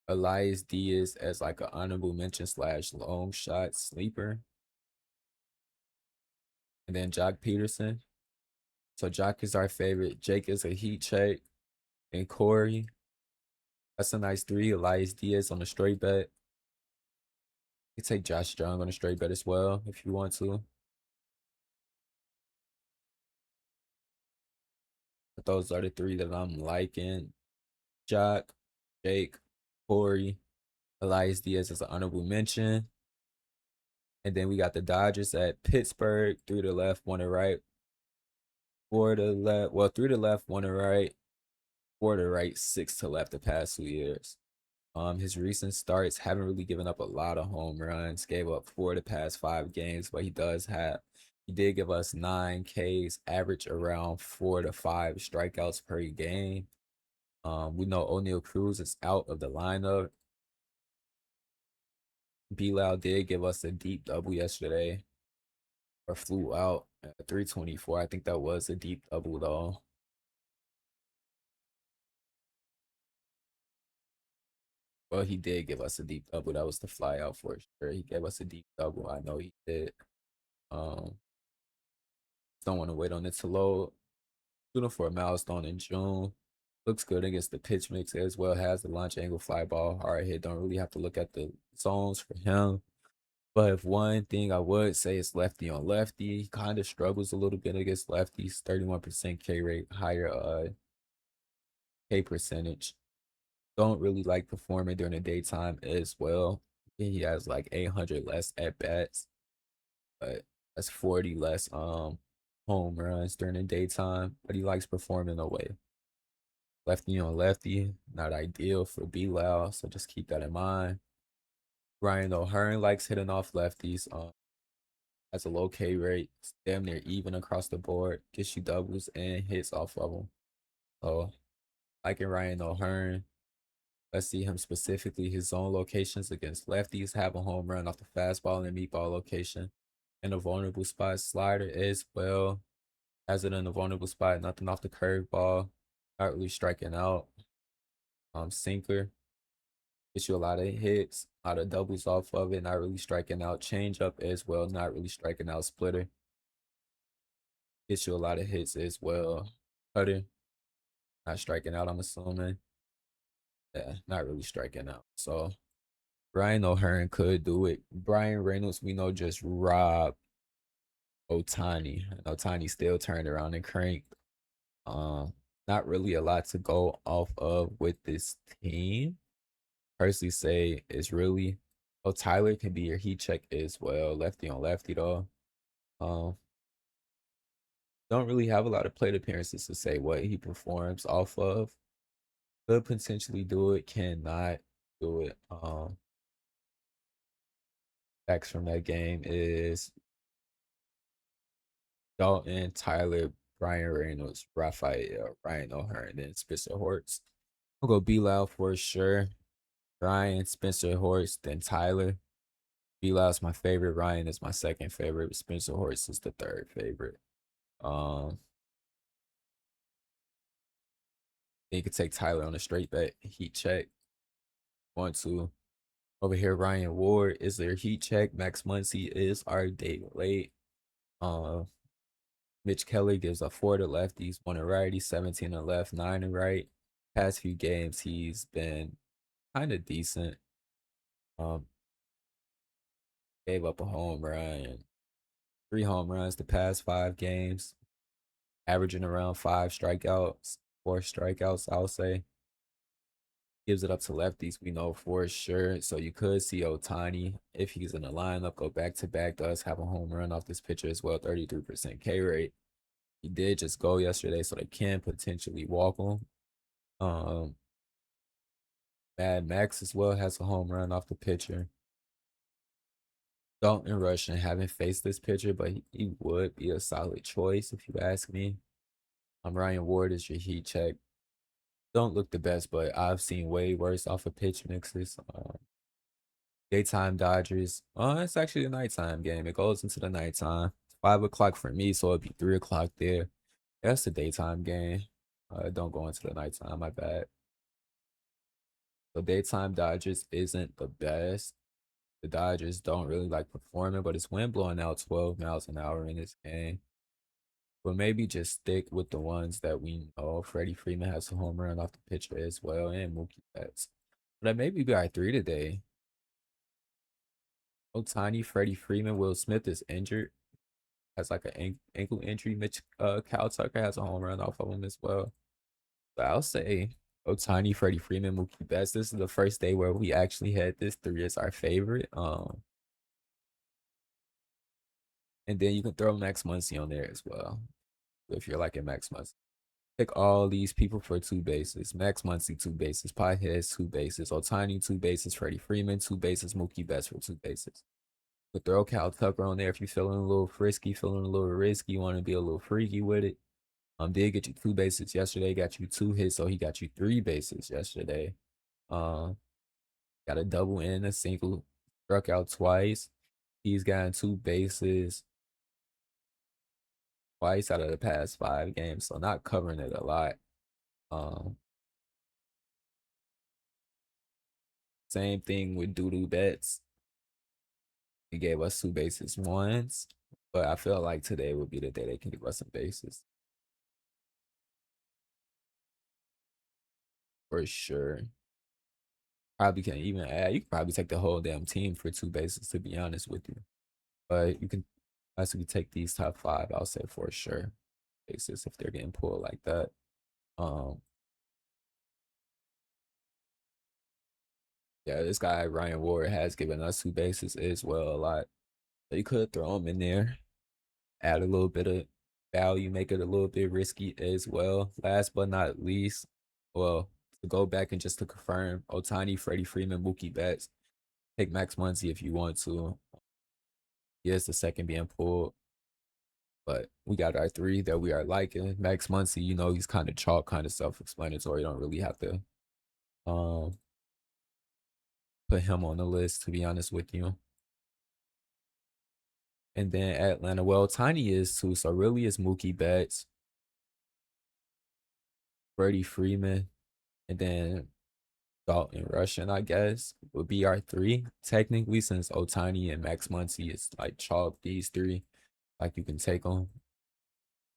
Elias Diaz as like an honorable mention slash long shot sleeper, and then Jock Peterson. So Jock is our favorite. Jake is a heat check, and Corey. That's a nice three. Elias Diaz on a straight bet. You can take Josh Strong on a straight bet as well if you want to. But those are the three that I'm liking. Jock, Jake, Corey, Elias Diaz as an honorable mention. And then we got the Dodgers at Pittsburgh, 3 to left, 1 to right, 4 to left. Well, 3 to left, 1 to right, 4 to right, 6 to left the past 2 years. His recent starts haven't really given up a lot of home runs. Gave up 4 the past 5 games, but he did give us 9 Ks, average around 4 to 5 strikeouts per game. We know O'Neal Cruz is out of the lineup. Bilal did give us a deep double yesterday, or flew out at 324. I think that was a deep double though. Well, he did give us a deep double. That was the fly out for sure. He gave us a deep double. I know he did. Um, don't want to wait on it to load. Shooting for a milestone in June. Looks good against the pitch mix as well. Has the launch angle, fly ball, hard hit. Don't really have to look at the zones for him. But if one thing I would say is lefty on lefty, he kind of struggles a little bit against lefties. 31% K rate, higher K percentage. Don't really like performing during the daytime as well. He has like 800 less at bats, but that's 40 less home runs during the daytime. But he likes performing away. Lefty on lefty, not ideal for Bilal, so just keep that in mind. Ryan O'Hearn likes hitting off lefties. Has a low K rate, it's damn near even across the board. Gets you doubles and hits off of them. So liking Ryan O'Hearn. Let's see him specifically. His zone locations against lefties have a home run off the fastball and meatball location. In a vulnerable spot, slider as well. Has it in a vulnerable spot, nothing off the curveball. Not really striking out. Sinker. Gets you a lot of hits, a lot of doubles off of it, not really striking out. Change up as well, not really striking out. Splitter. Gets you a lot of hits as well. Cutter. Not striking out, I'm assuming. Yeah, not really striking out. So Brian O'Hearn could do it. Brian Reynolds, we know, just robbed Otani. And Otani still turned around and cranked. Not really a lot to go off of with this team. Personally say it's really, oh, Tyler can be your heat check as well. Lefty on lefty though. Um, don't really have a lot of plate appearances to say what he performs off of. Could potentially do it, cannot do it. Facts from that game is Dalton, Tyler, Brian Reynolds, Raphael, Ryan O'Hearn, and Spencer Hortz. I'll go B-Loud for sure. Ryan, Spencer Hortz, then Tyler. B-Loud's my favorite. Ryan is my second favorite. Spencer Hortz is the third favorite. Um, you could take Tyler on a straight bet. Heat check. One, two. Over here, Ryan Ward is their heat check. Max Muncy is our day late. Um, Mitch Kelly gives a 4 to lefties, 1 to righty, 17 to left, 9 to right. Past few games, he's been kind of decent. Um, Gave up a home run, 3 home runs the past 5 games, averaging around 5 strikeouts, 4 strikeouts, I'll say. Gives it up to lefties, we know for sure. So you could see Otani, if he's in the lineup, go back to back, does have a home run off this pitcher as well, 33% K rate. He did just go yesterday, so they can potentially walk him. Um, Mad Max as well has a home run off the pitcher. Dalton Rushing haven't faced this pitcher, but he would be a solid choice if you ask me. Ryan Ward is your heat check. Don't look the best, but I've seen way worse off of pitch mixes. Daytime Dodgers. It's actually a nighttime game. It goes into the nighttime. It's 5 o'clock for me, so it'd be 3 o'clock there. That's a daytime game. Don't go into the nighttime. My bad. So daytime Dodgers isn't the best. The Dodgers don't really like performing, but it's wind blowing out 12 miles an hour in this game. But maybe just stick with the ones that we know. Freddie Freeman has a home run off the pitcher as well, and Mookie Betts. But that maybe be our three today. Tiny Freddie Freeman, Will Smith is injured. Has like an ankle injury. Mitch Cal Tucker has a home run off of him as well. So I'll say Tiny Freddie Freeman, Mookie Betts. This is the first day where we actually had this three as our favorite. And then you can throw Max Muncy on there as well if you're liking Max Muncy. Pick all these people for 2 bases. Max Muncy, 2 bases. Pieheads, 2 bases. Otani, 2 bases. Freddie Freeman, 2 bases. Mookie Betts for 2 bases. But throw Cal Tucker on there if you're feeling a little frisky, feeling a little risky, want to be a little freaky with it. Did get you 2 bases yesterday, got you 2 hits, so he got you 3 bases yesterday. Um, got a double and a single, struck out twice. He's gotten 2 bases twice out of the past 5 games, so not covering it a lot. Um, Same thing with Doodoo Betts. He gave us 2 bases once, but I feel like today would be the day they can give us some bases for sure. Probably can't even add. You could probably take the whole damn team for 2 bases, to be honest with you. But you can actually take these top five, I'll say for sure. Bases if they're getting pulled like that. Um, yeah, this guy Ryan Ward has given us 2 bases as well a lot. So you could throw him in there, add a little bit of value, make it a little bit risky as well. Last but not least, well, to go back and just to confirm, Otani, Freddie Freeman, Mookie Betts. Take Max Muncy if you want to. He is the second being pulled. But we got our three that we are liking. Max Muncy, he's kind of chalk, kind of self-explanatory. Don't really have to um put him on the list, to be honest with you. And then Atlanta, well, Tiny is too. So really it's Mookie Betts, Freddie Freeman, and then Dalton Rushing, I guess, would be our three. Technically, since Otani and Max Muncy is like chalk, these three, like you can take them.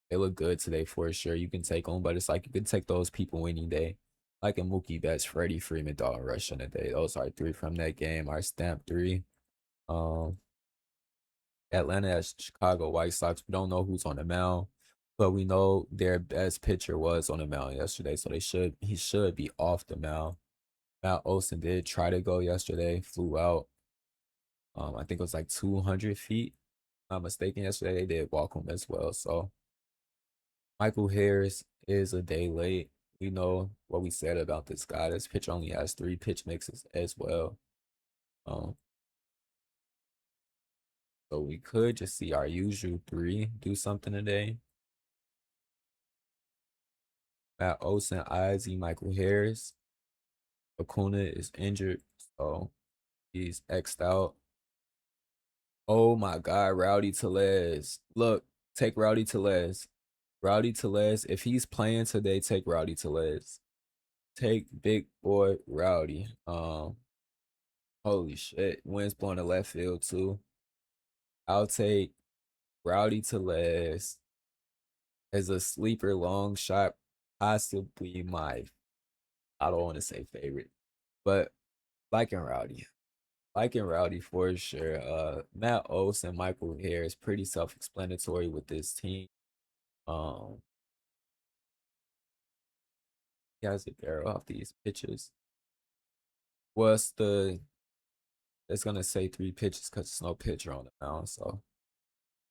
They look good today for sure. You can take them, but it's like you can take those people any day. Like a Mookie Betts, Freddie Freeman, Dalton Rushing today. Those are three from that game. Our stamp three. Um, Atlanta has Chicago White Sox. We don't know who's on the mound, but we know their best pitcher was on the mound yesterday, so he should be off the mound. Matt Olson did try to go yesterday, flew out. I think it was like 200 feet. not mistaken, yesterday they did walk him as well. So Michael Harris is a day late. We know what we said about this guy. This pitch only has three pitch mixes as well. Um, so we could just see our usual three do something today. Matt Olson, Izzy, Michael Harris. Acuna is injured, so he's X'd out. Oh my God, Rowdy Tellez. Look, take Rowdy Tellez. Rowdy Tellez, if he's playing today, take Rowdy Tellez. Take big boy Rowdy. Holy shit. Wind's blowing to left field too. I'll take Rowdy Tellez as a sleeper long shot, possibly my, I don't want to say favorite, but liking Rowdy. Liking Rowdy for sure. Matt Oates and Michael Harris pretty self-explanatory with this team. Um, he has a barrel off these pitches. What's the? It's gonna say three pitches because there's no pitcher on the mound, so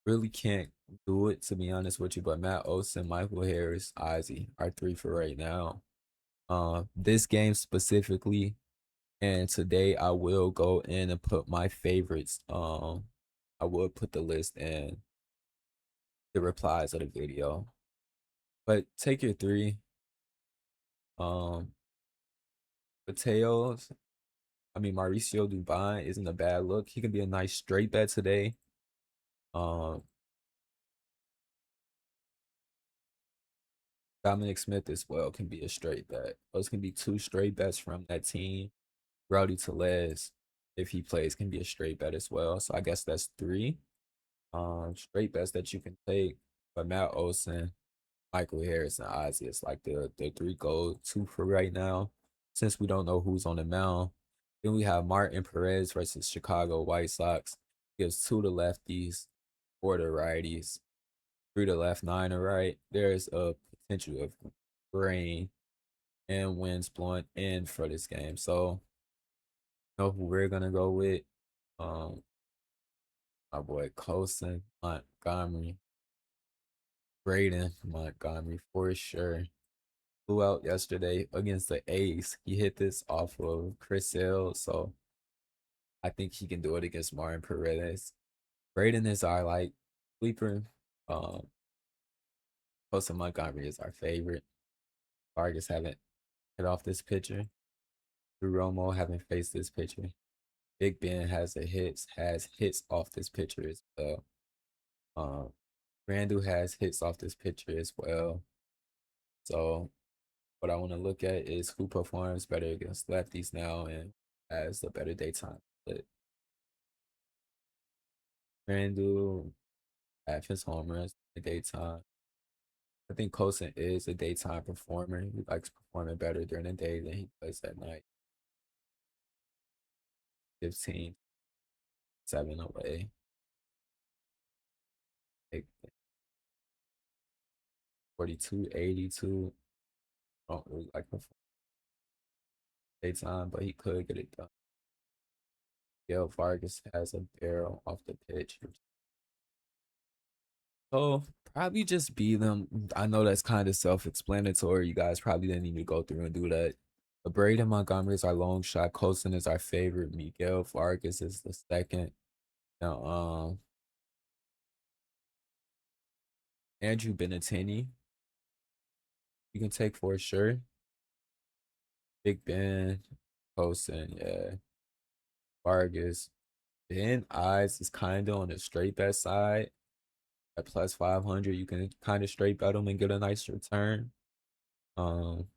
really can't do it to be honest with you. But Matt Oates and Michael Harris, Ozzy are three for right now. This game specifically, and today I will go in and put my favorites. I will put the list in the replies of the video. But take your three. Um, Mateos. I mean, Mauricio Dubon isn't a bad look. He can be a nice straight bet today. Um, Dominic Smith as well can be a straight bet. Those can be two straight bets from that team. Rowdy Tellez, if he plays, can be a straight bet as well. So I guess that's three straight bets that you can take. But Matt Olson, Michael Harris, and Ozzy is like the three go to for right now. Since we don't know who's on the mound. Then we have Martin Perez versus Chicago White Sox. Gives two to lefties, four to righties, three to left, nine to right. There's a potential of rain and winds blowing in for this game. So know who we're gonna go with. Um, my boy Colson Montgomery, Braden Montgomery for sure. Flew out yesterday against the A's. He hit this off of Chris Sale, so I think he can do it against Martin Perez. Braden is our like sleeper. Um, Colson Montgomery is our favorite. Vargas haven't hit off this pitcher. Drew Romo haven't faced this pitcher. Big Ben has hits off this pitcher as well. Um, Randall has hits off this pitcher as well. So what I want to look at is who performs better against lefties now and has the better daytime split. Randall have his home runs in the daytime. I think Colson is a daytime performer. He likes performing better during the day than he plays at night. 15, 7 away. Like 42, 82. Don't really like performing daytime, but he could get it done. Gail Vargas has a barrel off the pitch. So probably just be them. I know that's kind of self-explanatory. You guys probably didn't even go through and do that. But Braden Montgomery is our long shot. Colson is our favorite. Miguel Vargas is the second. Now, Andrew Benintendi, you can take for sure. Big Ben, Colson, yeah. Vargas. Ben Eyes is kind of on the straight bet side. At plus 500, you can kind of straight bet him and get a nice return. Um,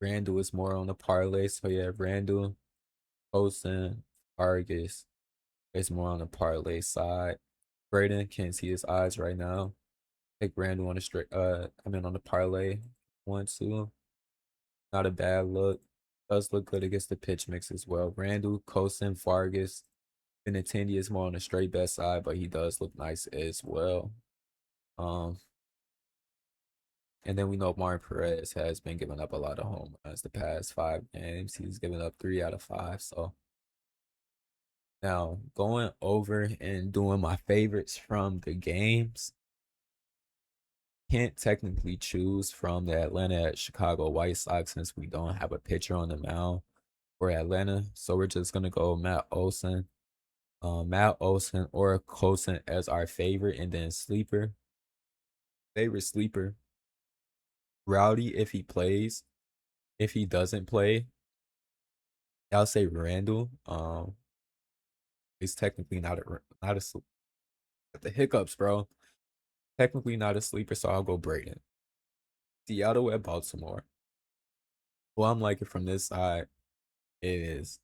Randall is more on the parlay. So yeah, Randall, Colson, Vargas is more on the parlay side. Braden can't see his eyes right now. Take Randall on the on the parlay one, two. Not a bad look. Does look good against the pitch mix as well. Randall, Colson, Vargas, Benintendi is more on the straight bet side, but he does look nice as well. Um, and then we know Martin Perez has been giving up a lot of home runs the past 5 games. He's given up 3 out of 5. So Now, going over and doing my favorites from the games, can't technically choose from the Atlanta Chicago White Sox since we don't have a pitcher on the mound for Atlanta. So we're just gonna go Matt Olson or Colson as our favorite, and then favorite sleeper, Rowdy if he plays. If he doesn't play, I'll say Randall. He's technically not a the hiccups, bro. Technically not a sleeper, so I'll go Braden. Seattle at Baltimore. Well, I'm liking from this side is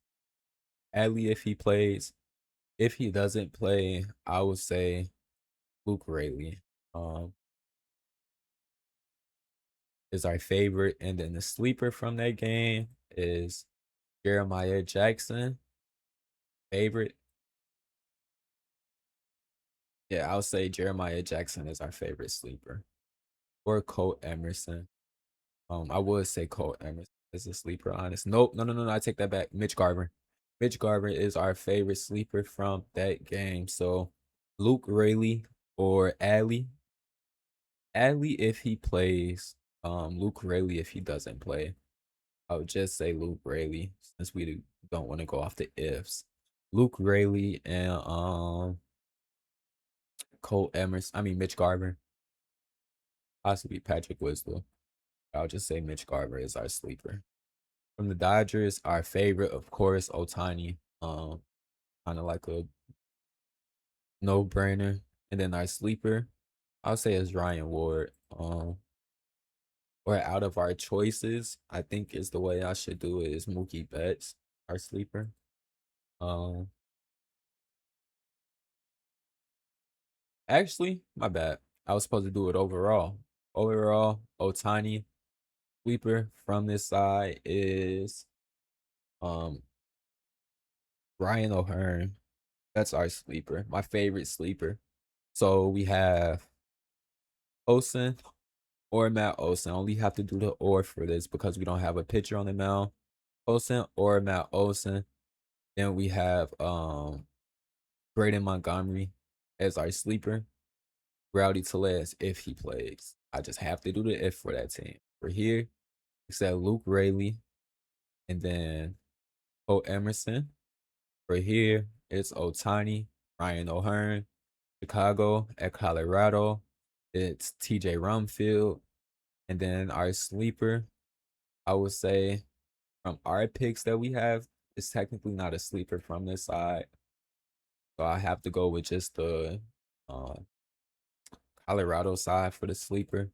Adley if he plays. If he doesn't play, I would say Luke Rayleigh um, is our favorite. And then the sleeper from that game is Jeremiah Jackson. Favorite. Yeah, I'll say Jeremiah Jackson is our favorite sleeper. Or Colt Emerson. I would say Colt Emerson is a sleeper, honest. Nope, no, I take that back. Mitch Garver. Mitch Garver is our favorite sleeper from that game. So Luke Rayleigh or Adley. Adley if he plays, Luke Rayleigh if he doesn't play. I would just say Luke Rayleigh since we don't want to go off the ifs. Luke Rayleigh and Colt Emerson. I mean Mitch Garver. Possibly Patrick Wisdom. I'll just say Mitch Garver is our sleeper. From the Dodgers, our favorite, of course, Otani. Kind of like a no-brainer. And then our sleeper, I'll say is Ryan Ward. Or out of our choices, I think is the way I should do it is Mookie Betts, our sleeper. Um, Actually, my bad. I was supposed to do it overall. Overall, Otani sleeper from this side is um Ryan O'Hearn. That's our sleeper. My favorite sleeper. So we have Olsen or Matt Olsen. Only have to do the or for this because we don't have a pitcher on the mound. Olsen or Matt Olsen. Then we have Braden Montgomery as our sleeper. Rowdy Tellez if he plays. I just have to do the if for that team. For here, except Luke Rayleigh and then O Emerson. For here, it's Otani, Ryan O'Hearn, Chicago at Colorado. It's TJ Rumfield. And then our sleeper, I would say from our picks that we have, it's technically not a sleeper from this side. So I have to go with just the uh, Colorado side for the sleeper.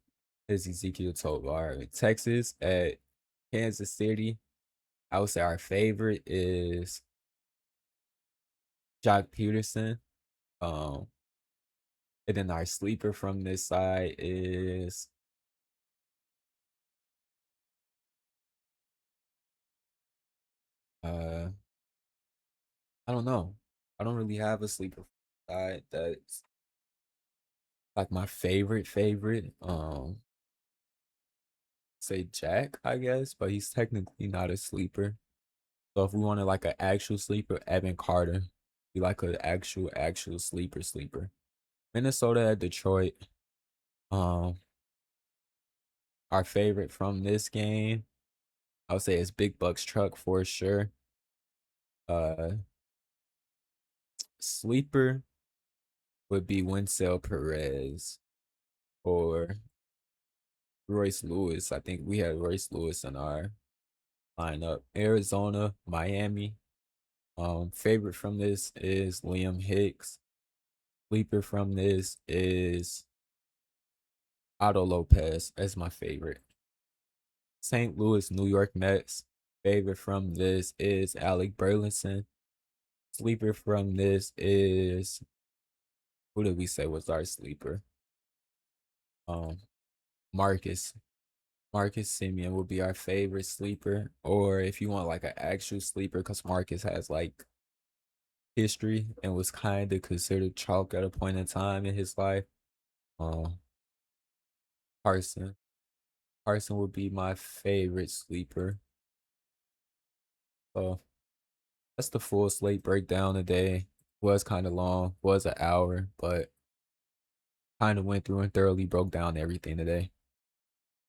Is Ezekiel Tovar. Texas at Kansas City. I would say our favorite is Jock Peterson. Um, and then our sleeper from this side is uh I don't know. I don't really have a sleeper side that's like my favorite. Say Jack, I guess, but he's technically not a sleeper. So if we wanted like an actual sleeper, Evan Carter, be like an actual sleeper. Minnesota at Detroit. Um, our favorite from this game, I would say is Big Buck's truck for sure. Uh, Sleeper would be Winsell Perez or Royce Lewis. I think we had Royce Lewis in our lineup. Arizona, Miami. Favorite from this is Liam Hicks. Sleeper from this is Otto Lopez as my favorite. St. Louis, New York Mets. Favorite from this is Alec Burleson. Sleeper from this is who did we say was our sleeper? Um, Marcus. Marcus Simeon would be our favorite sleeper. Or if you want like an actual sleeper, because Marcus has like history and was kind of considered chalk at a point in time in his life. Um, Carson. Carson would be my favorite sleeper. So That's the full slate breakdown today. Was kind of long, was an hour, but kind of went through and thoroughly broke down everything today.